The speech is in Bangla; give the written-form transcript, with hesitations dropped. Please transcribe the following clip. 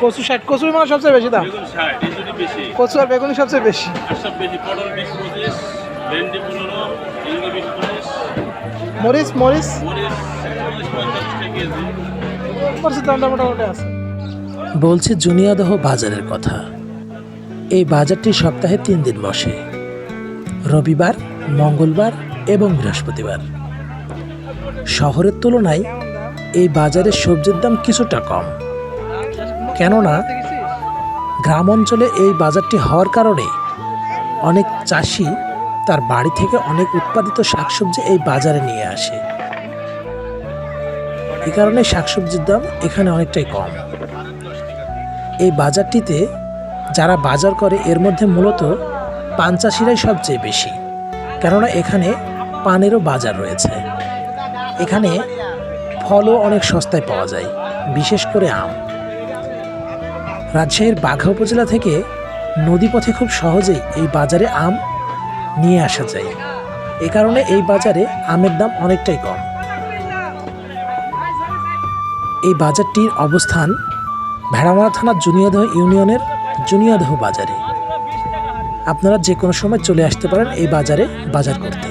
কচু 60, কচুই মানে সবচেয়ে বেশি দাম। বেগুন 60, এই দুটি বেশি। কচু আর বেগুনি সবচেয়ে বেশি। আর সব বেশি, পটল 20-25, ভেন্ডি 15, ঝিঙ্গা 20-25, মরিচ মরিচ মরিচ 40-50 টাকা কেজি। মরিচের দামটা মোটামুটি আছে। বলছি জুনিয়াদহ বাজারের কথা। এই বাজারটি সপ্তাহে 3 দিন বসে, রবিবার, মঙ্গলবার এবং বৃহস্পতিবার। শহরের তুলনায় এই বাজারে সবজির দাম কিছুটা কম, কেননা গ্রাম অঞ্চলে এই বাজারটি হওয়ার কারণে অনেক চাষি তার বাড়ি থেকে অনেক উৎপাদিত শাকসবজি এই বাজারে নিয়ে আসে। এই কারণে শাকসবজির দাম এখানে অনেকটাই কম। এই বাজারটিতে যারা বাজার করে এর মধ্যে মূলত পান চাষিরাই সবচেয়ে বেশি, কেননা এখানে পানেরও বাজার রয়েছে। এখানে ফলও অনেক সস্তায় পাওয়া যায়, বিশেষ করে আম। রাজশাহীর বাঘা উপজেলা থেকে নদীপথে খুব সহজেই এই বাজারে আম নিয়ে আসা যায়। এ কারণে এই বাজারে আমের দাম অনেকটাই কম। এই বাজারটির অবস্থান ভেড়ামারা থানার জুনিয়াদহ ইউনিয়নের জুনিয়াদহ বাজারে। আপনারা যে কোনো সময় চলে আসতে পারেন এই বাজারে বাজার করতে।